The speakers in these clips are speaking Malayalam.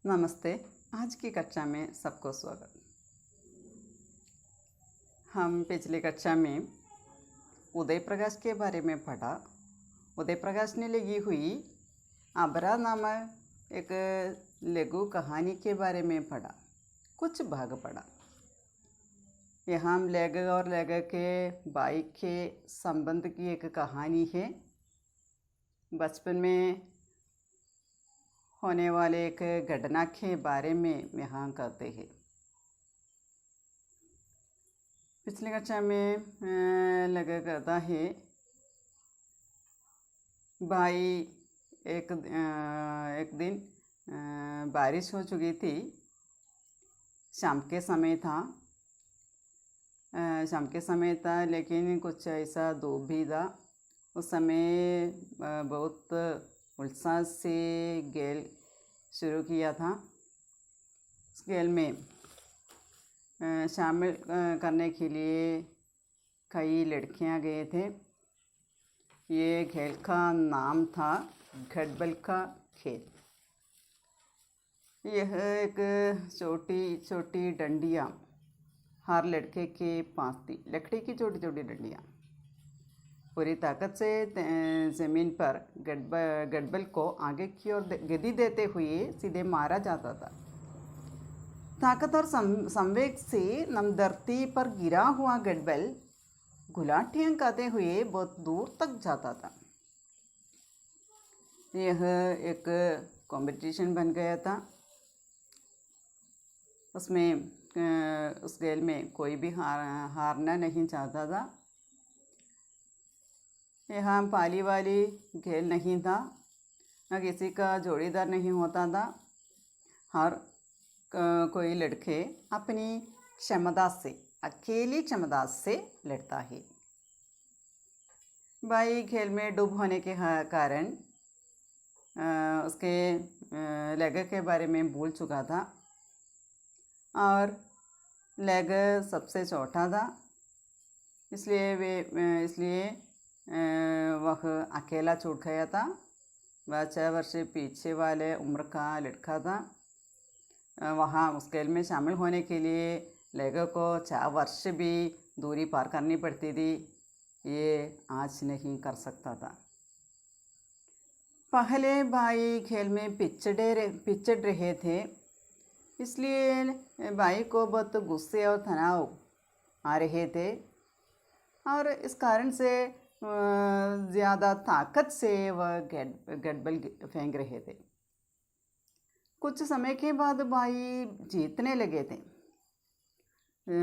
नमस्ते। आज की कक्षा में सबको स्वागत। हम पिछली कक्षा में उदय प्रकाश के बारे में पढ़ा। उदय प्रकाश ने लिखी हुई अबरा नामक एक लघु कहानी के बारे में पढ़ा, कुछ भाग पढ़ा। यहाँ हम लेखक और लेखक के भाई के संबंध की एक कहानी है। बचपन में होने वाले एक घटना के बारे में यहाँ कहते हैं। पिछली कक्षा में लगा कहता है, भाई एक दिन बारिश हो चुकी थी। शाम के समय था लेकिन कुछ ऐसा धूप भी था। उस समय बहुत उत्साह से खेल शुरू किया था। इस खेल में शामिल करने के लिए कई लड़कियां गए थे। ये खेल का नाम था गटबल का खेल। यह एक छोटी छोटी डंडियाँ हर लड़के के पास थी। लकड़ी की छोटी छोटी डंडियाँ पूरी ताकत से ज़मीन पर गटबल को आगे की ओर गति देते हुए सीधे मारा जाता था। ताकत और संवेग से नम धरती पर गिरा हुआ गटबल गुलाटियाँ खाते हुए बहुत दूर तक जाता था। यह एक कंपटीशन बन गया था। उसमें उस खेल में कोई भी हारना नहीं चाहता था। यहाँ पाली वाली खेल नहीं था, न किसी का जोड़ीदार नहीं होता था। हर कोई लड़के अपनी क्षमता से, अकेली क्षमता से लड़ता है। भाई खेल में डूब होने के कारण उसके लेखक के बारे में भूल चुका था और लेखक सबसे छोटा था। इसलिए वह अकेला छूट गया था। वह 6 वर्ष पीछे वाले उम्र का लड़का था। वहाँ उस खेल में शामिल होने के लिए लेखक को 4 वर्ष भी दूरी पार करनी पड़ती थी। ये आज नहीं कर सकता था। पहले भाई खेल में पिछड़ रहे थे, इसलिए भाई को बहुत गुस्से और तनाव आ रहे थे और इस कारण से ज़्यादा ताकत से वह गटबल फेंक रहे थे। कुछ समय के बाद भाई जीतने लगे थे।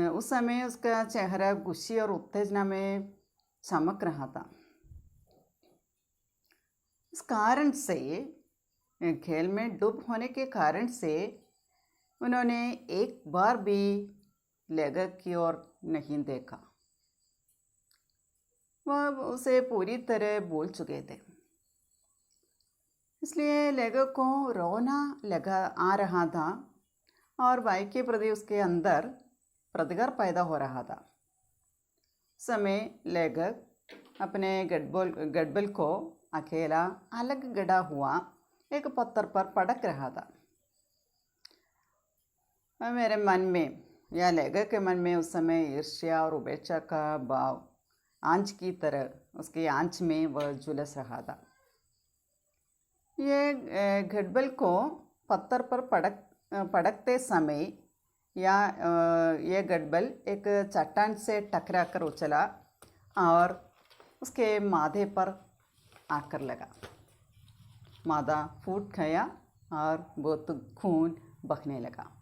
उस समय उसका चेहरा गुस्से और उत्तेजना में चमक रहा था। इस कारण से खेल में डूब होने के कारण से उन्होंने एक बार भी लेखक की ओर नहीं देखा। वह उसे पूरी तरह भूल चुके थे। इसलिए लेखक को रोना आ रहा था और भाई के प्रति उसके अंदर प्रतिकार पैदा हो रहा था। समय लेखक अपने गटबल को अकेला अलग गड़ा हुआ एक पत्थर पर पटक रहा था। मेरे मन में या लेखक के मन में उस समय ईर्ष्या और उपेक्षा का भाव आंच की तरह उसकी आंच में वह झुलस रहा था। ये गटबल को पत्थर पर पटकते समय ये गटबल एक चट्टान से टकरा कर उछला और उसके माथे पर आकर लगा। मादा फूट गया और बहुत खून बहने लगा।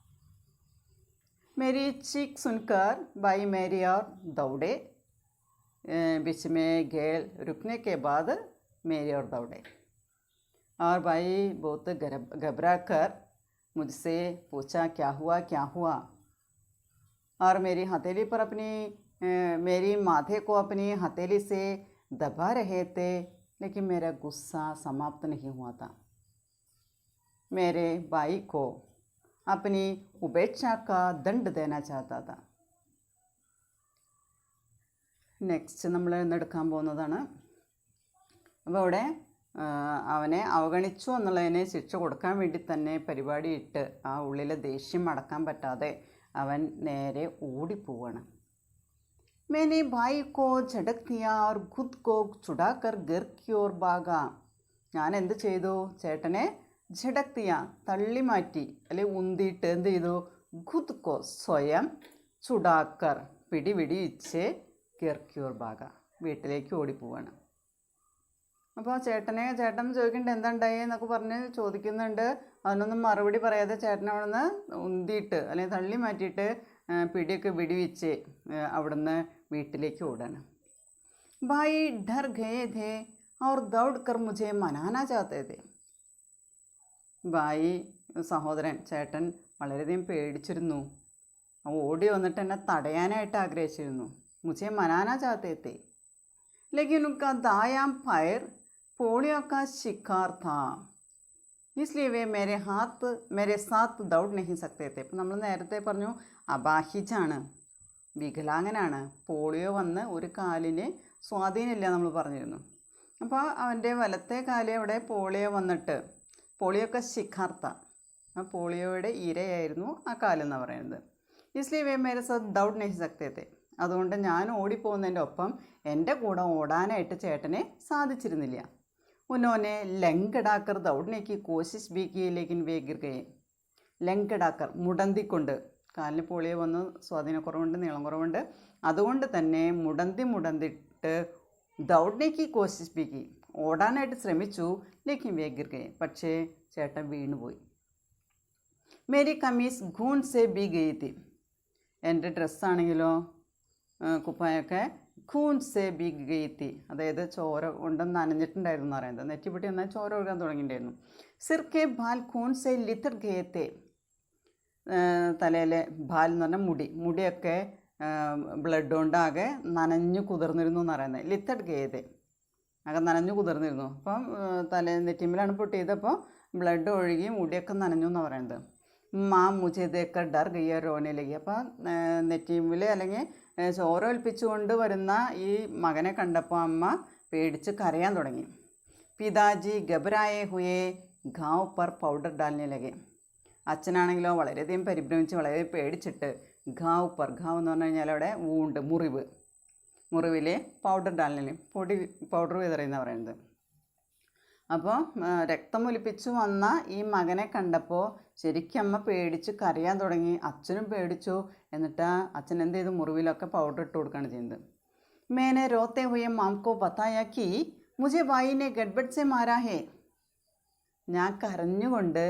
मेरी चीख सुनकर भाई मेरी ओर दौड़े। बीच में खेल रुकने के बाद मेरी ओर दौड़े और भाई बहुत घबरा कर मुझसे पूछा, क्या हुआ? और मेरी हथेली पर मेरी माथे को अपनी हथेली से दबा रहे थे, लेकिन मेरा गुस्सा समाप्त नहीं हुआ था। मेरे भाई को अपनी उपेक्षा का दंड देना चाहता था। നെക്സ്റ്റ് നമ്മൾ ഇന്ന് എടുക്കാൻ പോകുന്നതാണ്. അപ്പോൾ ഇവിടെ അവനെ അവഗണിച്ചു എന്നുള്ളതിന് ശിക്ഷ കൊടുക്കാൻ വേണ്ടി തന്നെ പരിപാടിയിട്ട് ആ ഉള്ളിലെ ദേഷ്യം അടക്കാൻ പറ്റാതെ അവൻ നേരെ ഓടിപ്പോവാണ്. मैंने भाई को झटक दिया और खुद को छुड़ाकर घर की ओर भागा. ഞാൻ എന്ത് ചെയ്തു? ചേട്ടനെ ഝടക് ദിയ തള്ളി മാറ്റി, അല്ലെ ഉന്തിയിട്ട് എന്ത് ചെയ്തു? ഖുദ് കോ സ്വയം, ചുടാക്കർ പിടിപിടിച്ച്, ഗർ കി ഓർ ഭാഗ വീട്ടിലേക്ക് ഓടിപ്പോവാണ്. അപ്പോൾ ചേട്ടൻ ചോദിക്കുന്നുണ്ട് എന്താണ്ടായി എന്നൊക്കെ പറഞ്ഞ് ചോദിക്കുന്നുണ്ട്. അതിനൊന്നും മറുപടി പറയാതെ ചേട്ടൻ അവിടുന്ന് ഉന്തിയിട്ട് അല്ലെങ്കിൽ തള്ളി മാറ്റിയിട്ട് പിടിയൊക്കെ വെടിവെച്ച് അവിടുന്ന് വീട്ടിലേക്ക് ഓടാണ്. ഭായി ഡർ ഗയേ ഥേ और दौड़ कर मुझे मनाना चाहते थे. ഭായി സഹോദരൻ ചേട്ടൻ വളരെയധികം പേടിച്ചിരുന്നു. ഓടി വന്നിട്ട് എന്നെ തടയാനായിട്ട് ആഗ്രഹിച്ചിരുന്നു. മുझे मनाना चाहते थे लेकिन उनका दायां पैर पोलियो का शिकार था इसलिए वे मेरे साथ दौड़ नहीं सकते थे. അപ്പം നമ്മൾ നേരത്തെ പറഞ്ഞു അബാഹിജാണ്, വികലാംഗനാണ്, പോളിയോ വന്ന് ഒരു കാലിന് സ്വാധീനമില്ല നമ്മൾ പറഞ്ഞിരുന്നു. അപ്പോൾ അവൻ്റെ വലത്തെ കാല് അവിടെ പോളിയോ വന്നിട്ട്, പോളിയൊക്കെ ശിഖാർത്ത, ആ പോളിയോയുടെ ഇരയായിരുന്നു ആ കാലെന്ന് പറയുന്നത്. ഇസ്ലി വേ മേരെ സാത്ത് ദൗഡ് നഹി സക്തേ തെ, അതുകൊണ്ട് ഞാൻ ഓടിപ്പോകുന്നതിൻ്റെ ഒപ്പം എൻ്റെ കൂടെ ഓടാനായിട്ട് ചേട്ടനെ സാധിച്ചിരുന്നില്ല. ഉന്നോനെ ലങ്കടാക്കർ ദൗഡ്നേക്ക് കോശിഷ് ബി കി ലേക്കിൻ വേ ഗിർ ഗയേ. ലങ്കടാക്കർ മുടന്തിക്കൊണ്ട്, കാലിന് പോളിയോ വന്ന് സ്വാധീനക്കുറവുണ്ട്, നീളം കുറവുണ്ട്, അതുകൊണ്ട് തന്നെ മുടന്തിട്ട് ദൗഡ്നേക്ക് കോശിഷ് ബി കി, ഓടാനായിട്ട് ശ്രമിച്ചു, ലേക്കിൻ വേ ഗിർ ഗയേ, പക്ഷേ ചേട്ടൻ വീണുപോയി. മേരി കമീസ് ഖൂൻ സെ ബി ഗയി തി, എൻ്റെ ഡ്രസ്സാണെങ്കിലോ കുപ്പായൊക്കെ ഖൂൻ സെ ബി ഗയി തി, അതായത് ചോര കൊണ്ട് നനഞ്ഞിട്ടുണ്ടായിരുന്നു എന്ന് പറയുന്നത്. നെറ്റിപ്പൊട്ടി എന്നാൽ ചോര ഒഴുകാൻ തുടങ്ങിയിട്ടുണ്ടായിരുന്നു. സിർക്കെ ബാൽ ഖൂൻ സെ ലിത്തർ ഗയത്തെ, തലയിലെ ബാൽ എന്ന് പറഞ്ഞാൽ മുടിയൊക്കെ ബ്ലഡ് കൊണ്ടാകെ നനഞ്ഞു കുതിർന്നിരുന്നു എന്ന് പറയുന്നത്. ലിത്തർ ഗയതെ ആകെ നനഞ്ഞു കുതിർന്നിരുന്നു. അപ്പം നെറ്റിമിലാണ് പൊട്ടിയതപ്പോൾ ബ്ലഡ് ഒഴുകി മുടിയൊക്കെ നനഞ്ഞു എന്ന് പറയുന്നത്. മാ മുജേദേക്ക ഡർ ഗയ്യ രോനയിലേക്ക്, അപ്പം നെറ്റിമിൽ അല്ലെങ്കിൽ ചോര ഒൽപ്പിച്ചുകൊണ്ട് വരുന്ന ഈ മകനെ കണ്ടപ്പോൾ അമ്മ പേടിച്ച് കരയാൻ തുടങ്ങി. പിതാജി ഗബരായെ ഹുയെ ഗാവ് പർ പൗഡർ ഡാലിനിലകെ, അച്ഛനാണെങ്കിലോ വളരെയധികം പരിഭ്രമിച്ച് വളരെ പേടിച്ചിട്ട് ഗാവ് എന്ന് പറഞ്ഞു കഴിഞ്ഞാൽ അവിടെ മുറിവിൽ പൗഡർ ഡാലിനിൽ പൗഡർ വിതറിയെന്ന് പറയുന്നത്. അപ്പോൾ രക്തമൊലിപ്പിച്ചു വന്ന ഈ മകനെ കണ്ടപ്പോൾ ശരിക്കും അമ്മ പേടിച്ച് കരയാൻ തുടങ്ങി. അച്ഛനും പേടിച്ചു. എന്നിട്ട് അച്ഛൻ എന്ത് ചെയ്തു? മുറിവിലൊക്കെ പൗഡർ ഇട്ട് കൊടുക്കുകയാണ് ചെയ്യുന്നത്. മേനെ രോത്തെ ഹുയെ മാംകോ പത്തായാക്കി മുझे ഭായിനെ ഗഡ്ബഡ് സെ മാരാ ഹേ, ഞാൻ കരഞ്ഞുകൊണ്ട്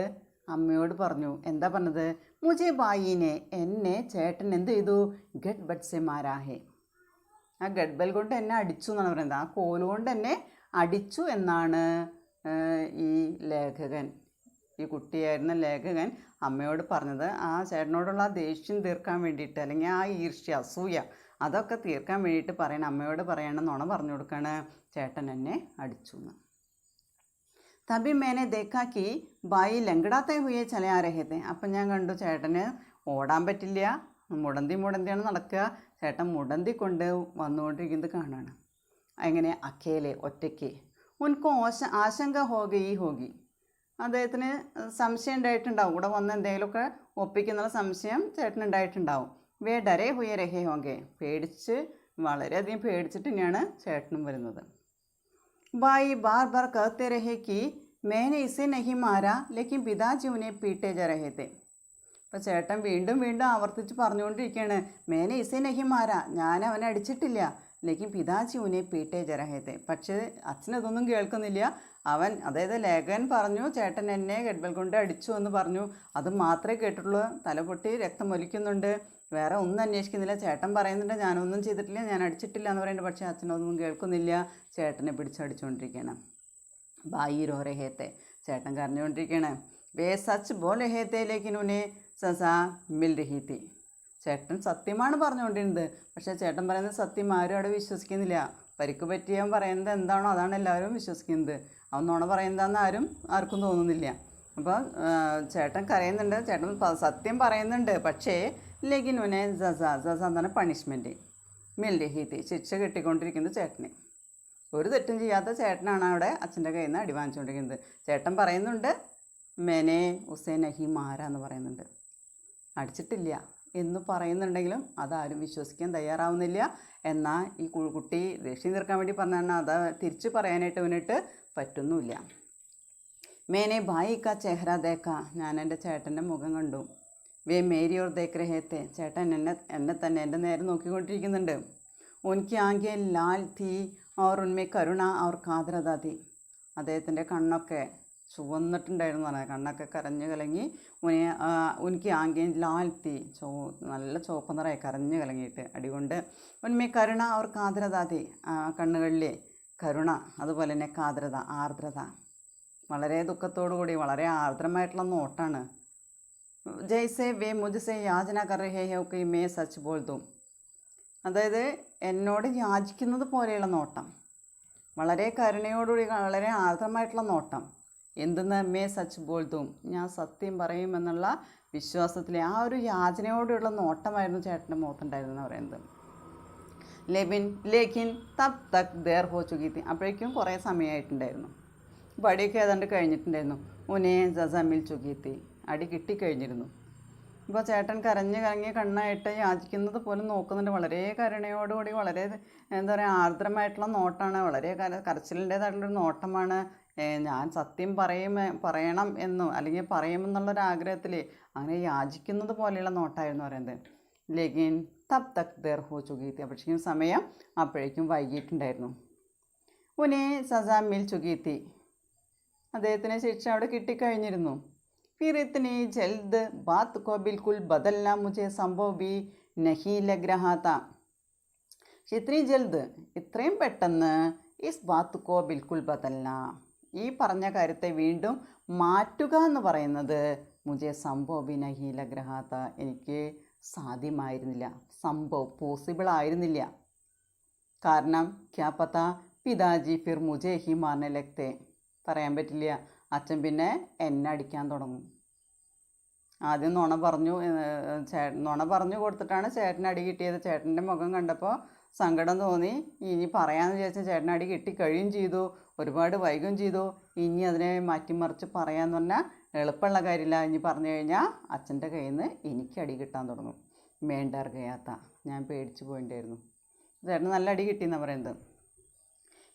അമ്മയോട് പറഞ്ഞു. എന്താ പറഞ്ഞത്? മുझे ഭായിനെ, എന്നെ ചേട്ടൻ എന്ത് ചെയ്തു? ഗഡ്ബഡ് സെ മാരാ ഹേ, ആ ഗഡ്ബൽ കൊണ്ട് എന്നെ അടിച്ചു എന്നാണ് പറയുന്നത്. ആ കോലുകൊണ്ട് എന്നെ അടിച്ചു എന്നാണ് ഈ ലേഖകൻ, ഈ കുട്ടിയായിരുന്ന ലേഖകൻ അമ്മയോട് പറഞ്ഞത്. ആ ചേട്ടനോടുള്ള ആ ദേഷ്യം തീർക്കാൻ വേണ്ടിയിട്ട്, അല്ലെങ്കിൽ ആ ഈർഷ്യ, അസൂയ, അതൊക്കെ തീർക്കാൻ വേണ്ടിയിട്ട് പറയണം, അമ്മയോട് പറയണം, നുണ പറഞ്ഞു കൊടുക്കുകയാണ്, ചേട്ടൻ എന്നെ അടിച്ചു എന്ന്. തബി മേനെ ദേക്കാക്കി ബായി ലങ്കടാത്തേ ഹുയെ ചല ആ രഹേ തെ, അപ്പം ഞാൻ കണ്ടു ചേട്ടന് ഓടാൻ പറ്റില്ല, മുടന്തിയാണ് നടക്കുക. ചേട്ടൻ മുടന്തിക്കൊണ്ട് വന്നുകൊണ്ടിരിക്കുന്നത് കാണുകയാണ്. എങ്ങനെ? അക്കേലെ, ഒറ്റയ്ക്ക്. ഉनको ആശങ്ക ഹോഗി, അദ്ദേഹത്തിന് സംശയം ഉണ്ടായിട്ടുണ്ടാവും, ഇവിടെ വന്ന് എന്തെങ്കിലുമൊക്കെ ഒപ്പിക്കുന്നുള്ള സംശയം ചേട്ടനുണ്ടായിട്ടുണ്ടാവും. വേ ഡരേ ഹുയെ രഹേ ഹോങ്കെ, വളരെയധികം പേടിച്ചിട്ട് തന്നെയാണ് ചേട്ടനും വരുന്നത്. ഭായി ബാർ ബാർ कहते रहे कि मैंने इसे नहीं मारा लेकिन पिताजी उन्हें पीटे जा रहे थे. അപ്പോൾ ചേട്ടൻ വീണ്ടും ആവർത്തിച്ച് പറഞ്ഞുകൊണ്ടിരിക്കുകയാണ്, മേനെ ഇസെ നഹി മാര, ഞാൻ അവനെ അടിച്ചിട്ടില്ല, ലേക്കിൻ പിതാജി ഉനെ പീട്ടേ ജരഹേത്തെ. പക്ഷേ അച്ഛനതൊന്നും കേൾക്കുന്നില്ല. അതായത് ലേഖകൻ പറഞ്ഞു ചേട്ടൻ എന്നെ ഗഡ്ബൽ കൊണ്ട് അടിച്ചു എന്ന് പറഞ്ഞു, അത് മാത്രമേ കേട്ടിട്ടുള്ളൂ. തലപൊട്ടി രക്തം ഒലിക്കുന്നുണ്ട്, വേറെ ഒന്നും അന്വേഷിക്കുന്നില്ല. ചേട്ടൻ പറയുന്നുണ്ട് ഞാനൊന്നും ചെയ്തിട്ടില്ല, ഞാൻ അടിച്ചിട്ടില്ല എന്ന് പറയുന്നുണ്ട്. പക്ഷേ അച്ഛനൊന്നും കേൾക്കുന്നില്ല, ചേട്ടനെ പിടിച്ചടിച്ചുകൊണ്ടിരിക്കുകയാണ്. ഭായി രോ രഹേത്തെ, ചേട്ടൻ കരഞ്ഞുകൊണ്ടിരിക്കുകയാണ്. വേ സച്ച് ബോൾ രഹേത്തെ ലേക്കിൻ ഉനെ സസാ മിൽ രഹി തി, ചേട്ടൻ സത്യമാണ് പറഞ്ഞുകൊണ്ടിരുന്നത്. പക്ഷേ ചേട്ടൻ പറയുന്നത് സത്യം ആരും അവിടെ വിശ്വസിക്കുന്നില്ല. പരിക്ക് പറ്റിയവൻ പറയുന്നത് എന്താണോ അതാണ് എല്ലാവരും വിശ്വസിക്കുന്നത്. അവൻ നുണ പറയുന്നതാണെന്ന് ആർക്കും തോന്നുന്നില്ല. അപ്പോൾ ചേട്ടൻ കരയുന്നുണ്ട്, ചേട്ടൻ സത്യം പറയുന്നുണ്ട്. പക്ഷേ ലേക്കിൻ ഉനെ സസ എന്ന് പറഞ്ഞാൽ പണിഷ്മെൻറ്റ്, മിൽ രഹി തി, ശിക്ഷ കിട്ടിക്കൊണ്ടിരിക്കുന്നത് ചേട്ടന്. ഒരു തെറ്റും ചെയ്യാത്ത ചേട്ടനാണ് അവിടെ അച്ഛൻ്റെ കയ്യിൽ നിന്ന് അടി വാങ്ങിച്ചുകൊണ്ടിരിക്കുന്നത്. ചേട്ടൻ പറയുന്നുണ്ട് മേനെ ഉസേ നഹി മാര എന്ന് പറയുന്നുണ്ട്, അടിച്ചിട്ടില്ല എന്ന് പറയുന്നുണ്ടെങ്കിലും അതാരും വിശ്വസിക്കാൻ തയ്യാറാവുന്നില്ല. എന്നാൽ ഈ കുട്ടി ദേഷ്യം തീർക്കാൻ വേണ്ടി പറഞ്ഞാൽ അത് തിരിച്ച് പറയാനായിട്ട് ഇവനിട്ട് പറ്റുന്നുമില്ല. മേനെ ഭായി കാ ചെഹ്റ ദേക്ക, ഞാൻ എൻ്റെ ചേട്ടൻ്റെ മുഖം കണ്ടു. വേ മേരി ഓർ ദേഖ് രഹേ തെ, ചേട്ടൻ എന്നെ തന്നെ എൻ്റെ നേരെ നോക്കിക്കൊണ്ടിരിക്കുന്നുണ്ട്. ഉൻകി ആങ്കെ ലാൽ തീ और उनमें കരുണ और കാതരത थी, അദ്ദേഹത്തിൻ്റെ കണ്ണൊക്കെ ചുവന്നിട്ടുണ്ടായിരുന്നു പറഞ്ഞാൽ കണ്ണൊക്കെ കരഞ്ഞു കലങ്ങി. ഉനിക്ക് ആങ്കെ ലാൽ തീ, നല്ല ചുവപ്പ് നിറയെ കരഞ്ഞു കലങ്ങിയിട്ട് അടികൊണ്ട്. ഉന്മേ കരുണ അവർ കാതരത थी, കണ്ണുകളിലെ കരുണ, അതുപോലെ തന്നെ കാതരത ആർദ്രത, വളരെ ദുഃഖത്തോടു കൂടി വളരെ ആർദ്രമായിട്ടുള്ള നോട്ടാണ്. ജയ്സെ വേ മുझसे യാചന കർ രഹേ ഹോ कि मैं सच बोल दूं, അതായത് എന്നോട് യാചിക്കുന്നത് പോലെയുള്ള നോട്ടം, വളരെ കരുണയോടുകൂടി വളരെ ആർദ്രമായിട്ടുള്ള നോട്ടം. എന്തെന്ന് മേ സച്ച് ബോൾ ദൂം, ഞാൻ സത്യം പറയുമെന്നുള്ള വിശ്വാസത്തിലെ ആ ഒരു യാചനയോടുള്ള നോട്ടമായിരുന്നു ചേട്ടൻ്റെ മുഖത്തുണ്ടായിരുന്നെന്ന് പറയുന്നത്. ലേക്കിൻ തബ് തക് ദേർ ഹോ ചുക്കി തി, അപ്പോഴേക്കും കുറേ സമയമായിട്ടുണ്ടായിരുന്നു. അപ്പോൾ അടിയൊക്കെ ഏതാണ്ട് കഴിഞ്ഞിട്ടുണ്ടായിരുന്നു. ഉനേ ജസമിൽ ചുക്കി തി, അടി കിട്ടിക്കഴിഞ്ഞിരുന്നു. ഇപ്പോൾ ചേട്ടൻ കരഞ്ഞ് കരഞ്ഞ് കണ്ണായിട്ട് യാചിക്കുന്നത് പോലും നോക്കുന്നുണ്ട്. വളരെ കരുണയോടുകൂടി വളരെ എന്താ പറയുക ആർദ്രമായിട്ടുള്ള നോട്ടാണ്, വളരെ കരച്ചിലിൻ്റേതായിട്ടുള്ളൊരു നോട്ടമാണ്. ഞാൻ സത്യം പറയണം എന്നോ അല്ലെങ്കിൽ പറയുമെന്നുള്ളൊരാഗ്രഹത്തിൽ അങ്ങനെ യാചിക്കുന്നത് പോലെയുള്ള നോട്ടായിരുന്നു പറയുന്നത്. ലേക്കിൻ തബ് തക് ദേർ ഹോ ചുക്കി തി, അപ്പോഴേക്കും സമയം അപ്പോഴേക്കും വൈകിട്ടുണ്ടായിരുന്നു. ഉനേ സജാ മിൽ ചുക്കി തി, അദ്ദേഹത്തിന് ശിക്ഷ അവിടെ കിട്ടിക്കഴിഞ്ഞിരുന്നു. फिर इतनी जल्द बात को बिल्कुल बदलना मुझे संभव भी नहीं लग रहा था. इतनी जल्द, ഇത്രയും പെട്ടെന്ന് ഇസ് ബാത്ത് കോ ബിൽക്കുൽ ബദൽന, ഈ പറഞ്ഞ കാര്യത്തെ വീണ്ടും മാറ്റുക എന്ന് പറയുന്നത് മുझे സംഭവ് भी नहीं लग रहा था, എനിക്ക് സാധ്യമായിരുന്നില്ല, പോസിബിൾ ആയിരുന്നില്ല. കാരണം ക്യാ പത്താ പിതാജി ഫിർ മുझे ही मारने लगते, പറയാൻ പറ്റില്ല, അച്ഛൻ പിന്നെ എന്നെ അടിക്കാൻ തുടങ്ങും. ആദ്യം നുണ പറഞ്ഞു കൊടുത്തിട്ടാണ് ചേട്ടന് അടി കിട്ടിയത്. ചേട്ടൻ്റെ മുഖം കണ്ടപ്പോൾ സങ്കടം തോന്നി. ഇനി പറയാമെന്ന് വിചാരിച്ച ചേട്ടന് അടി കിട്ടിക്കഴിയും ചെയ്തു, ഒരുപാട് വൈകും ചെയ്തു. ഇനി അതിനെ മാറ്റിമറിച്ച് പറയാമെന്ന് പറഞ്ഞാൽ എളുപ്പമുള്ള കാര്യമില്ല. ഇനി പറഞ്ഞു കഴിഞ്ഞാൽ അച്ഛൻ്റെ കയ്യിൽ നിന്ന് എനിക്ക് അടി കിട്ടാൻ തുടങ്ങും. മേണ്ടാർ ഗയാത്ത, ഞാൻ പേടിച്ചു പോയിട്ടുണ്ടായിരുന്നു. ചേട്ടന് നല്ല അടി കിട്ടിയെന്നാണ് പറയുന്നത്.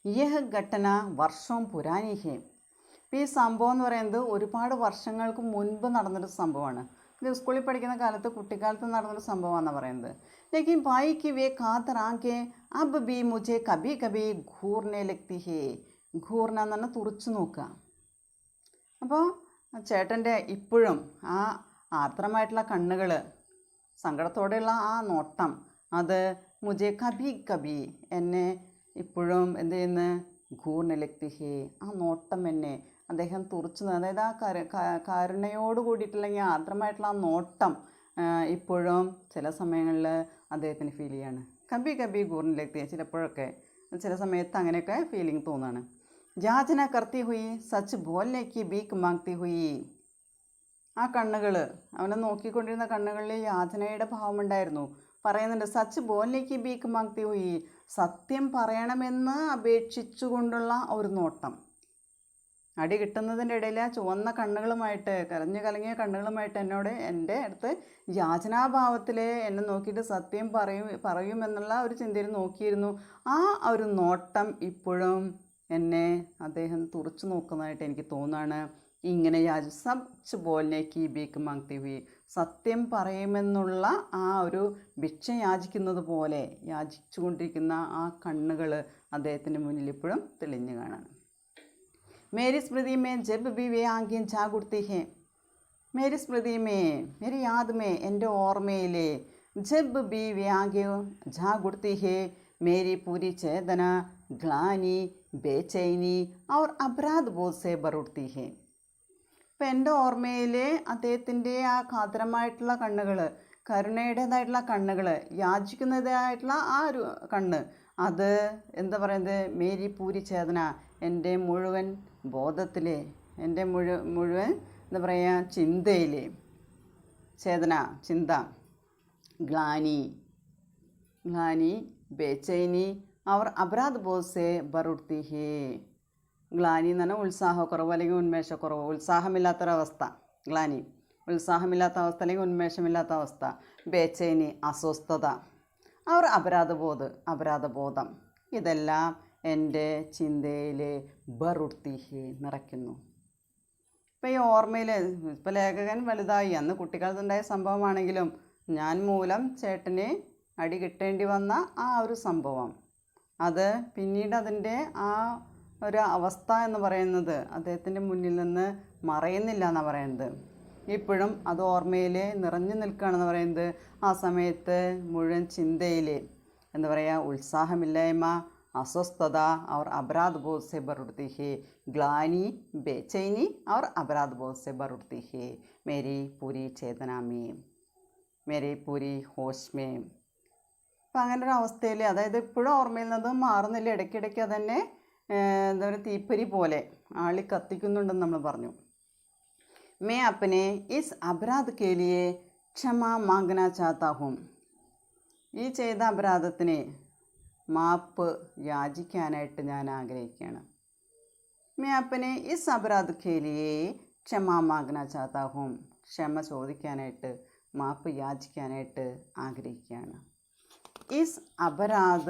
യഹ് ഘട്ടന വർഷവും പുരാനി ഹേ, ഇപ്പോൾ ഈ സംഭവം എന്ന് പറയുന്നത് ഒരുപാട് വർഷങ്ങൾക്ക് മുൻപ് നടന്നൊരു സംഭവമാണ്. ഇത് സ്കൂളിൽ പഠിക്കുന്ന കാലത്ത് കുട്ടിക്കാലത്ത് നടന്നൊരു സംഭവമാണെന്നാണ് പറയുന്നത്. ലേക്കിൻ ഭായിക്ക് വേ ഖാത്തർ ആങ്കെ അബ് ബി മുझे കബി കബി ഘൂർനെ ലഗ്തി ഹേ, ഘൂർന എന്ന് പറഞ്ഞാൽ തുറച്ചു നോക്കുക. അപ്പോൾ ചേട്ടൻ്റെ ഇപ്പോഴും ആ ആർദ്രമായിട്ടുള്ള കണ്ണുകൾ, സങ്കടത്തോടെയുള്ള ആ നോട്ടം, അത് മുझे കബി കബി, എന്നെ ഇപ്പോഴും എന്ത് ചെയ്യുന്നു, ഘൂർനെ ലഗ്തി ഹേ, ആ നോട്ടം എന്നെ അദ്ദേഹം തുറച്ചു, അതായത് ആ കരുണയോട് കൂടിയിട്ടുള്ള ആർദ്രമായിട്ടുള്ള ആ നോട്ടം ഇപ്പോഴും ചില സമയങ്ങളിൽ അദ്ദേഹത്തിന് ഫീൽ ചെയ്യാണ്. കബി കബി ഘൂർനിലെത്തി, ചിലപ്പോഴൊക്കെ ചില സമയത്ത് അങ്ങനെയൊക്കെ ഫീലിംഗ് തോന്നുകയാണ്. യാചന കർത്തി ഹുയി സച്ച് ബോലിലേക്ക് ബീക്ക് മാങ്തി ഹുയി, ആ കണ്ണുകൾ, അവനെ നോക്കിക്കൊണ്ടിരുന്ന കണ്ണുകളിൽ യാചനയുടെ ഭാവമുണ്ടായിരുന്നു. പറയുന്നുണ്ട് സച്ച് ബോലിലേക്ക് ബീക്ക് മാങ്തി ഹുയി, സത്യം പറയണമെന്ന് അപേക്ഷിച്ചുകൊണ്ടുള്ള ഒരു നോട്ടം. അടി കിട്ടുന്നതിൻ്റെ ഇടയിൽ ആ ചുവന്ന കണ്ണുകളുമായിട്ട്, കരഞ്ഞു കലങ്ങിയ കണ്ണുകളുമായിട്ട് എൻ്റെ അടുത്ത് യാചനാഭാവത്തിൽ എന്നെ നോക്കിയിട്ട് സത്യം പറയുമെന്നുള്ള ഒരു ചിന്തയിൽ നോക്കിയിരുന്നു. ആ ഒരു നോട്ടം ഇപ്പോഴും എന്നെ അദ്ദേഹം തുറച്ചു നോക്കുന്നതായിട്ട് എനിക്ക് തോന്നുകയാണ്. ഇങ്ങനെ സച്ച് ബോലിനേക്ക് ബീക്ക് മാങ്തി ഹുയി, സത്യം പറയുമെന്നുള്ള ആ ഒരു ഭിക്ഷ യാചിക്കുന്നത് പോലെ യാചിച്ചുകൊണ്ടിരിക്കുന്ന ആ കണ്ണുകൾ അദ്ദേഹത്തിൻ്റെ മുന്നിൽ ഇപ്പോഴും തെളിഞ്ഞു കാണാണ്. मेरी स्मृति में जब भी वे आंखें जाग उठती हैं, मेरी स्मृति में, मेरी याद में, എൻ്റെ ഓർമ്മയിൽ जब भी वे आंखें जाग उठती है, मेरी पूरी चेतना ग्लानि बेचैनी और अपराध बोध से भर उठती है. ഇപ്പം എൻ്റെ ഓർമ്മയിൽ അദ്ദേഹത്തിൻ്റെ ആ കാതരമായിട്ടുള്ള കണ്ണുകൾ, കരുണയുടേതായിട്ടുള്ള കണ്ണുകൾ, യാചിക്കുന്നതായിട്ടുള്ള ആ ഒരു കണ്ണ്, അത് എന്താ പറയുന്നത്, മേരി പൂരി ചേതന, എൻ്റെ മുഴുവൻ ബോധത്തിൽ, എൻ്റെ മുഴുവൻ എന്താ പറയുക ചിന്തയിൽ, ചേതന ചിന്ത, ഗ്ലാനി ബേച്ചൈനി और अपराध बोध से भर उठती है. ഗ്ലാനി എന്ന് പറഞ്ഞാൽ ഉത്സാഹക്കുറവ് അല്ലെങ്കിൽ ഉന്മേഷക്കുറവ്, ഉത്സാഹമില്ലാത്തൊരവസ്ഥ. ഗ്ലാനി ഉത്സാഹമില്ലാത്ത അവസ്ഥ അല്ലെങ്കിൽ ഉന്മേഷമില്ലാത്ത അവസ്ഥ. ബേച്ചൈനി അസ്വസ്ഥത. അവർ അപരാധബോധം ഇതെല്ലാം എൻ്റെ ചിന്തയിൽ ബറുർത്തിഹി നിറയ്ക്കുന്നു. ഇപ്പം ഈ ഓർമ്മയിൽ ഇപ്പം ലേഖകൻ വലുതായി, അന്ന് കുട്ടിക്കാലത്തുണ്ടായ സംഭവമാണെങ്കിലും ഞാൻ മൂലം ചേട്ടന് അടി കിട്ടേണ്ടി വന്ന ആ ഒരു സംഭവം, അത് പിന്നീട് അതിൻ്റെ ആ ഒരു അവസ്ഥ എന്ന് പറയുന്നത് അദ്ദേഹത്തിൻ്റെ മുന്നിൽ നിന്ന് മറയുന്നില്ല എന്നാണ് പറയുന്നത്. ഇപ്പോഴും അത് ഓർമ്മയിൽ നിറഞ്ഞു നിൽക്കുകയാണെന്ന് പറയുന്നത്. ആ സമയത്ത് മുഴുവൻ ചിന്തയിൽ എന്താ പറയുക, ഉത്സാഹമില്ലായ്മ, अस्वस्थता और अपराध बोध से भर उठती है. ग्लानि बेचैनी और अपराध बोध से भर उठती है. मेरी पूरी चेतना में, मेरी पूरी होश में. അപ്പം അങ്ങനെ ഒരു അവസ്ഥയിൽ, അതായത് ഇപ്പോഴും ഓർമ്മയിൽ നിന്നത് മാറുന്നില്ല, ഇടയ്ക്കിടയ്ക്ക് അതന്നെ എന്താ പറയുക, തീപ്പൊരി പോലെ ആളി കത്തിക്കുന്നുണ്ടെന്ന് നമ്മൾ പറഞ്ഞു. मैं अपने इस अपराध के लिए क्षमा मांगना चाहता हूँ. ഈ ചെയ്ത അപരാധത്തിന് മാപ്പ് യാചിക്കാനായിട്ട് ഞാൻ ആഗ്രഹിക്കുകയാണ്. मैं अपने इस अपराध के लिए क्षमा मांगना चाहता हूँ. ക്ഷമ ചോദിക്കാനായിട്ട്, മാപ്പ് യാചിക്കാനായിട്ട് ആഗ്രഹിക്കുകയാണ്. इस अपराध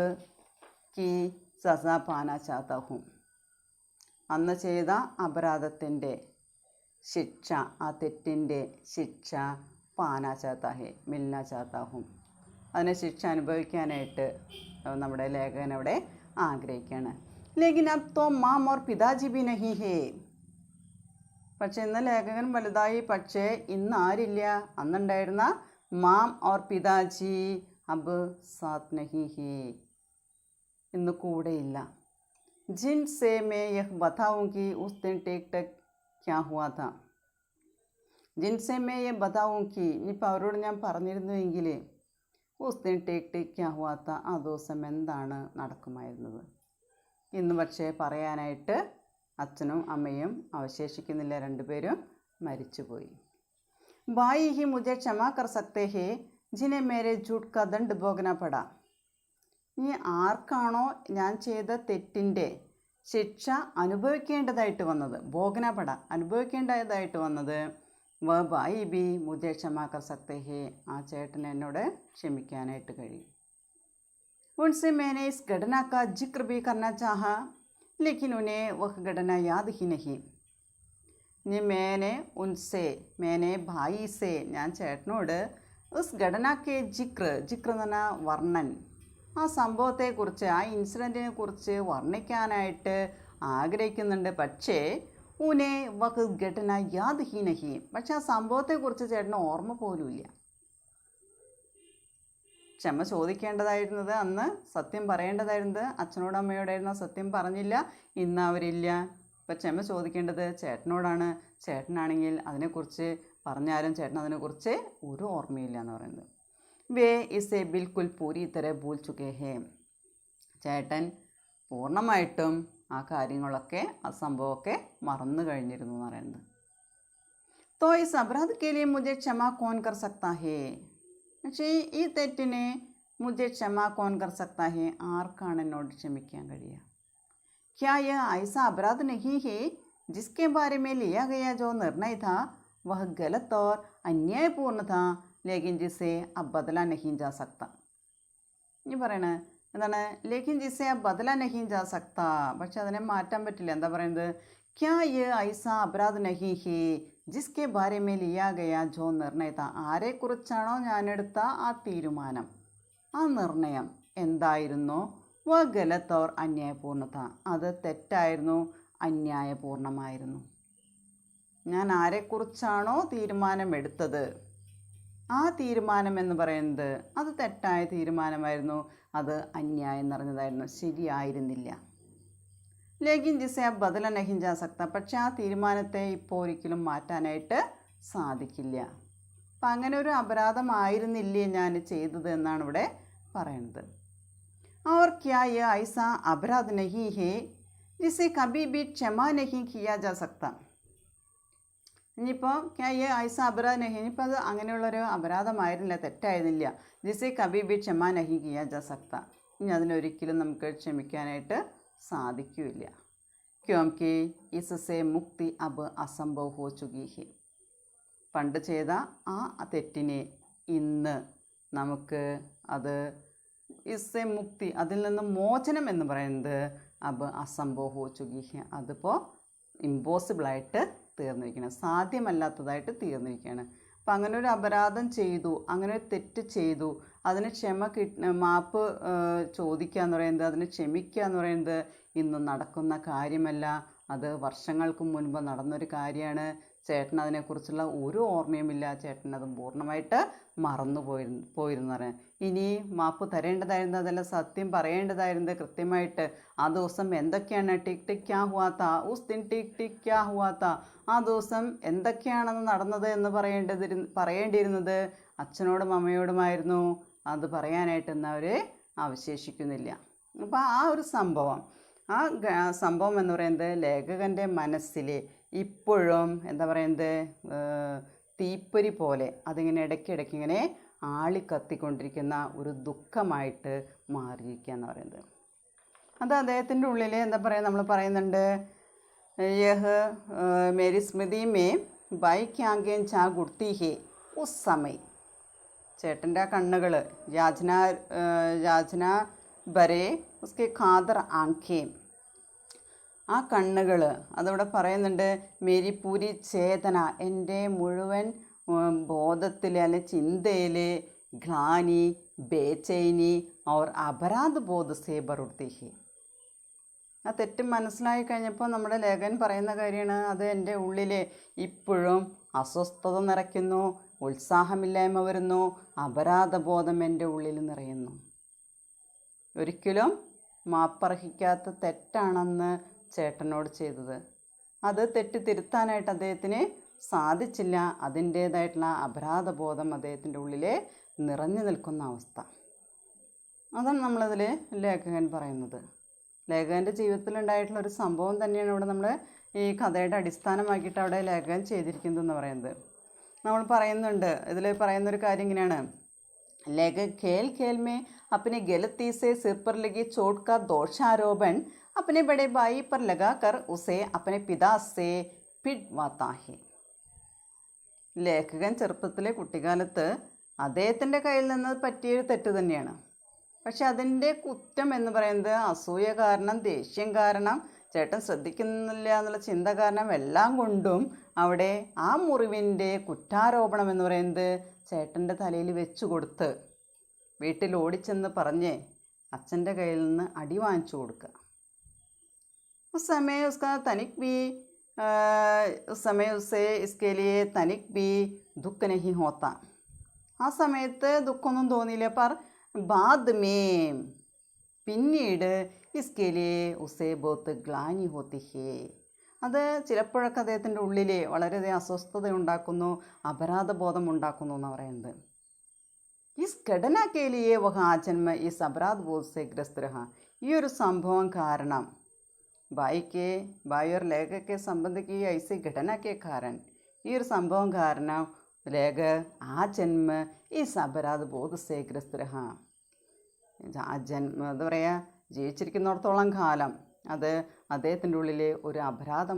की सज़ा पाना चाहता हूँ. അന്ന് ചെയ്ത അപരാധത്തിൻ്റെ ശിക്ഷ, ആ തെറ്റിൻ്റെ ശിക്ഷ പാനാ ചാത്താ ഹെ, മിൽനാ ചാത്താ ഹും. അതിനെ ശിക്ഷ അനുഭവിക്കാനായിട്ട് നമ്മുടെ ലേഖകൻ അവിടെ ആഗ്രഹിക്കുകയാണ്. ലേക്കിൻ അബ് തോ മാം ഓർ പിതാജി ബി നഹി ഹേ. പക്ഷെ ഇന്ന് ലേഖകൻ വലുതായി, പക്ഷേ ഇന്ന് ആരില്ല. അന്നുണ്ടായിരുന്ന മാം ഓർ പിതാജി അബ് സാത്ത് നഹി ഹേ, ഇന്ന് കൂടെയില്ല. ജിൻ സേ മേ യഹ് ബതാഊംഗി ഉസ് ദിൻ ടേക് ടക് ക്യാ ഹുവാ താ. ജിൻ സേ മേ യഹ് ബതാഊംഗി, ഇനിയിപ്പോൾ അവരോട് ഞാൻ പറഞ്ഞിരുന്നുവെങ്കിൽ ഉസ് ദിൻ ടേക് ടേക് ക്യാ ഹുവാ താ, ആ ദിവസം എന്താണ് നടക്കുമായിരുന്നത്. ഇന്ന് പക്ഷേ പറയാനായിട്ട് അച്ഛനും അമ്മയും അവശേഷിക്കുന്നില്ല, രണ്ടുപേരും മരിച്ചുപോയി. ഭായി ഹി മുझे क्षमा कर सकते हैं जिन्हें मेरे झूठ का दंड भोगना पड़ा. ഇനി ആർക്കാണോ ഞാൻ ചെയ്ത തെറ്റിൻ്റെ ശിക്ഷ അനുഭവിക്കേണ്ടതായിട്ട് വന്നത്, ഭോഗനപട അനുഭവിക്കേണ്ടതായിട്ട് വന്നത്, വ ഭായി ബി മുझे क्षमा कर सकते हैं, ആ ചേട്ടൻ എന്നോട് ക്ഷമിക്കാനായിട്ട് കഴിയും. उनसे मैंने इस घटना का जिक्र भी करना चाहा, लेकिन उन्हें वह घटना याद ही नहीं. ഇനി मैंने ഭായി സേ, ഞാൻ ചേട്ടനോട് ഉസ് ഘടനാക്കെ ജിക്ർ എന്ന് പറഞ്ഞാൽ വർണ്ണൻ, ആ സംഭവത്തെക്കുറിച്ച്, ആ ഇൻസിഡൻറ്റിനെ കുറിച്ച് വർണ്ണിക്കാനായിട്ട് ആഗ്രഹിക്കുന്നുണ്ട്. പക്ഷേ ഉനെ വഹ് ഘടന യാദ് ഹി നഹി, പക്ഷെ ആ സംഭവത്തെക്കുറിച്ച് ചേട്ടന് ഓർമ്മ പോലുമില്ല. ക്ഷമ ചോദിക്കേണ്ടതായിരുന്നത്, അന്ന് സത്യം പറയേണ്ടതായിരുന്നത് അച്ഛനോടും അമ്മയോടായിരുന്നു, സത്യം പറഞ്ഞില്ല. ഇന്ന് അവരില്ല. ഇപ്പം ക്ഷമ ചോദിക്കേണ്ടത് ചേട്ടനോടാണ്. ചേട്ടനാണെങ്കിൽ അതിനെക്കുറിച്ച് പറഞ്ഞാലും ചേട്ടൻ അതിനെക്കുറിച്ച് ഒരു ഓർമ്മയില്ല എന്ന് പറയുന്നത്. വേ ഇസെ ബിൽക്കുൽ പൂരി തര ഭൂൽ ചുക്കേ ഹേ, ചേട്ടൻ പൂർണ്ണമായിട്ടും ആ കാര്യങ്ങളൊക്കെ, ആ സംഭവമൊക്കെ മറന്നു കഴിഞ്ഞിരുന്നു എന്ന് പറയുന്നത്. തോ ഇസ് അപരാധ് കെ ലിയെ മുझे ക്ഷമ കോൻ കർ സക്താ ഹേ. പക്ഷേ ഈ തെറ്റിനെ മുझे ക്ഷമ കോൻ കർ സക്താ ഹേ, ആർക്കാണ് എന്നോട് ക്ഷമിക്കാൻ കഴിയുക. क्या यह ऐसा अपराध नहीं है जिसके बारे में लिया गया जो निर्णय था वह गलत और अन्यायपूर्ण था, लेकिन जिसे अब बदला नहीं जा सकता. ഇനി പറയണേ എന്താണ്, ലേക്കിൻ ജിസെ അബ് ബദല നഹീ ജാ സക്ത, പക്ഷെ അതിനെ മാറ്റാൻ പറ്റില്ല. എന്താ പറയുന്നത്, ക്യാ യേ ഐസാ അപരാധ് നഹീ ഹേ ജിസ്കെ ബാരെ മേ ലിയാ ഗയാ ജോ നിർണയ താ. ആരെക്കുറിച്ചാണോ ഞാനെടുത്ത ആ തീരുമാനം, ആ നിർണയം എന്തായിരുന്നു, വ ഗലത്ത് ഓർ അന്യായപൂർണ്ണത, അത് തെറ്റായിരുന്നു, അന്യായപൂർണമായിരുന്നു. ഞാൻ ആരെക്കുറിച്ചാണോ തീരുമാനമെടുത്തത്, ആ തീരുമാനം എന്ന് പറയുന്നത് അത് തെറ്റായ തീരുമാനമായിരുന്നു, അത് അന്യായം നിറഞ്ഞതായിരുന്നു, ശരിയായിരുന്നില്ല. ലേക്കിൻ ജിസെ അബ് ബദല നഹീ ജാ സക്ത, പക്ഷെ ആ തീരുമാനത്തെ ഇപ്പോൾ ഒരിക്കലും മാറ്റാനായിട്ട് സാധിക്കില്ല. അപ്പം അങ്ങനെ ഒരു അപരാധമായിരുന്നില്ലേ ഞാൻ ചെയ്തത് എന്നാണ് ഇവിടെ പറയുന്നത്. और क्या यह ऐसा अपराध नहीं है जिसे कभी भी क्षमा नहीं किया जा सकता. ഇനിയിപ്പോൾ ക്യാ യേ ഐസ അപരാധ് നഹി, ഇനിയിപ്പോൾ അത് അങ്ങനെയുള്ളൊരു അപരാധമായിരുന്നില്ല, തെറ്റായിരുന്നില്ല. ജിസെ കബി ബി ക്ഷമ നഹി കിയാ ജാ സക്ത, ഇനി അതിനൊരിക്കലും നമുക്ക് ക്ഷമിക്കാനായിട്ട് സാധിക്കില്ല. ക്യോംകി ഇസ്സെ മുക്തി അബ് അസംഭവ് ഹോ ചുകി ഹി. പണ്ട് ചെയ്ത ആ തെറ്റിനെ ഇന്ന് നമുക്ക് അത് ഇസ്സെ മുക്തി, അതിൽ നിന്ന് മോചനം എന്ന് പറയുന്നത് അബ് അസംഭവ് ഹോ ചുകി ഹി, അതിപ്പോൾ ഇമ്പോസിബിളായിട്ട് തീർന്നിരിക്കുകയാണ്, സാധ്യമല്ലാത്തതായിട്ട് തീർന്നിരിക്കുകയാണ്. അപ്പം അങ്ങനെ ഒരു അപരാധം ചെയ്തു, അങ്ങനെ ഒരു തെറ്റ് ചെയ്തു, അതിന് മാപ്പ് ചോദിക്കുക എന്ന് പറയുന്നത്, അതിന് ക്ഷമിക്കുക എന്ന് പറയുന്നത് ഇന്ന് നടക്കുന്ന കാര്യമല്ല. അത് വർഷങ്ങൾക്ക് മുൻപ് നടന്നൊരു കാര്യമാണ്. ചേട്ടൻ അതിനെക്കുറിച്ചുള്ള ഒരു ഓർമ്മയുമില്ല. ചേട്ടൻ അത് പൂർണ്ണമായിട്ട് മറന്നു പോയിരുന്നു പറയാൻ. ഇനി മാപ്പ് തരേണ്ടതായിരുന്നത്, അതെല്ലാം സത്യം പറയേണ്ടതായിരുന്നത് കൃത്യമായിട്ട്. ആ ദിവസം എന്തൊക്കെയാണ് ടിക് ടിക് ക്യാ ഹുവാത്ത, ഉസ് ദിൻ ടിക് ടിക് ക്യാ ഹുവാത്ത, ആ ദിവസം എന്തൊക്കെയാണെന്ന് നടന്നത് എന്ന് പറയേണ്ടിയിരുന്നത് അച്ഛനോടും അമ്മയോടുമായിരുന്നു. അത് പറയാനായിട്ട് ഇന്ന് അവർ അവശേഷിക്കുന്നില്ല. അപ്പോൾ ആ ഒരു സംഭവം എന്ന് പറയുന്നത് ലേഖകൻ്റെ മനസ്സിൽ ഇപ്പോഴും എന്താ പറയുന്നത്, തീപ്പൊരി പോലെ അതിങ്ങനെ ഇടയ്ക്കിടയ്ക്ക് ഇങ്ങനെ ആളിക്കത്തിക്കൊണ്ടിരിക്കുന്ന ഒരു ദുഃഖമായിട്ട് മാറിയിരിക്കുക എന്ന് പറയുന്നത്. അത് അദ്ദേഹത്തിൻ്റെ ഉള്ളിൽ എന്താ പറയുക, നമ്മൾ പറയുന്നുണ്ട്, യഹ് മേരി സ്മൃതി മേ ബൈ ക്യാങ്കേൻ ചാ ഗുഡ്തി ഹേ ഉസ് സമയ്. ചേട്ടൻ്റെ ആ കണ്ണുകൾ യാചന ബരേ ഉസ്കെ ഖാദർ ആങ്കേം, ആ കണ്ണുകൾ അതവിടെ പറയുന്നുണ്ട്. മേരി പൂരി ചേതന, എൻ്റെ മുഴുവൻ ബോധത്തിൽ അല്ലെ ചിന്തയിൽ ഗ്ലാനി ബേചൈനി और अपराध बोध से भर उठती है. ആ തെറ്റ് മനസ്സിലായി കഴിഞ്ഞപ്പോൾ നമ്മുടെ ലേഖകൻ പറയുന്ന കാര്യമാണ്, അത് എൻ്റെ ഉള്ളിൽ ഇപ്പോഴും അസ്വസ്ഥത നിറയ്ക്കുന്നു, ഉത്സാഹമില്ലായ്മ വരുന്നു, അപരാധബോധം എൻ്റെ ഉള്ളിൽ നിറയുന്നു. ഒരിക്കലും മാപ്പർഹിക്കാത്ത തെറ്റാണെന്ന് ചേട്ടനോട് ചെയ്തത്, അത് തെറ്റ് തിരുത്താനായിട്ട് അദ്ദേഹത്തിന് സാധിച്ചില്ല. അതിൻ്റേതായിട്ടുള്ള അപരാധബോധം അദ്ദേഹത്തിൻ്റെ ഉള്ളിൽ നിറഞ്ഞു നിൽക്കുന്ന അവസ്ഥ, അതാണ് നമ്മളതിൽ ലേഖകൻ പറയുന്നത്. ലേഖകൻ്റെ ജീവിതത്തിലുണ്ടായിട്ടുള്ളൊരു സംഭവം തന്നെയാണ് ഇവിടെ നമ്മൾ ഈ കഥയുടെ അടിസ്ഥാനമാക്കിയിട്ട് അവിടെ ലേഖകൻ ചെയ്തിരിക്കുന്നതെന്ന് പറയുന്നത്. നമ്മൾ പറയുന്നുണ്ട്, ഇതിൽ പറയുന്നൊരു കാര്യം ഇങ്ങനെയാണ്, लेखक खेल खेल में अपनी गलती से सिर पर लगी चोट का दोषारोपण अपने बड़े भाई पर लगाकर उसे अपने पिता से पिटवाता है. ലേഖകൻ ചെറുപ്പത്തിലെ കുട്ടിക്കാലത്ത് അദ്ദേഹത്തിൻ്റെ കയ്യിൽ നിന്ന് പറ്റിയൊരു തെറ്റ് തന്നെയാണ്. പക്ഷെ അതിൻ്റെ കുറ്റം എന്ന് പറയുന്നത് അസൂയ കാരണം, ദേഷ്യം കാരണം, ചേട്ടൻ ശ്രദ്ധിക്കുന്നില്ല എന്നുള്ള ചിന്ത കാരണം, എല്ലാം കൊണ്ടും അവിടെ ആ മുറിവിൻ്റെ കുറ്റാരോപണം എന്ന് പറയുന്നത് ചേട്ടൻ്റെ തലയിൽ വെച്ചു കൊടുത്ത് വീട്ടിൽ ഓടിച്ചെന്ന് പറഞ്ഞ് അച്ഛൻ്റെ കയ്യിൽ നിന്ന് അടി വാങ്ങിച്ചു കൊടുക്കുക. ഉസ് സമയം ഉസ്കാ തനിക് ബി ഉസ് സമയം ഉസേ ഇസ്കേ ലിയേ തനിക് ബി ദുഃഖ നഹീ ഹോത്ത. ആ സമയത്ത് ദുഃഖമൊന്നും തോന്നിയില്ല. പർ ബാദ് മേം, പിന്നീട് ഇസ്കേ ലിയേ ഉസേ ബോത്ത് ഗ്ലാനി ഹോത്തി ഹേ. അത് ചിലപ്പോഴൊക്കെ അദ്ദേഹത്തിൻ്റെ ഉള്ളിൽ വളരെയധികം അസ്വസ്ഥത ഉണ്ടാക്കുന്നു, അപരാധബോധം ഉണ്ടാക്കുന്നു എന്ന് പറയുന്നത്. ഇസ് ഘടന കെ ലിയേ വഹ ആജന്മ ഇസ് അപരാധ ബോധ സെ ഗ്രസ്ത് രഹ. ഈ ഒരു സംഭവം കാരണം ഭായി और लेखक के संबंध की ऐसी घटना के कारण, ഈ ഒരു സംഭവം കാരണം ലേഖക് ആ ജന്മ ഇസ് അപരാധ ബോധ സെ ഗ്രസ്ത് രഹ. ആ ജന്മ എന്താ പറയുക, ജീവിച്ചിരിക്കുന്നിടത്തോളം കാലം അത് അദ്ദേഹത്തിൻ്റെ ഉള്ളിൽ ഒരു അപരാധ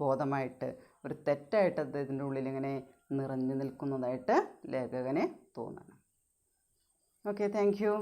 ബോധമായിട്ട്, ഒരു തെറ്റായിട്ട് അദ്ദേഹത്തിൻ്റെ ഉള്ളിൽ ഇങ്ങനെ നിറഞ്ഞു നിൽക്കുന്നതായിട്ട് ലേഖകനെ തോന്നണം. Okay, thank you.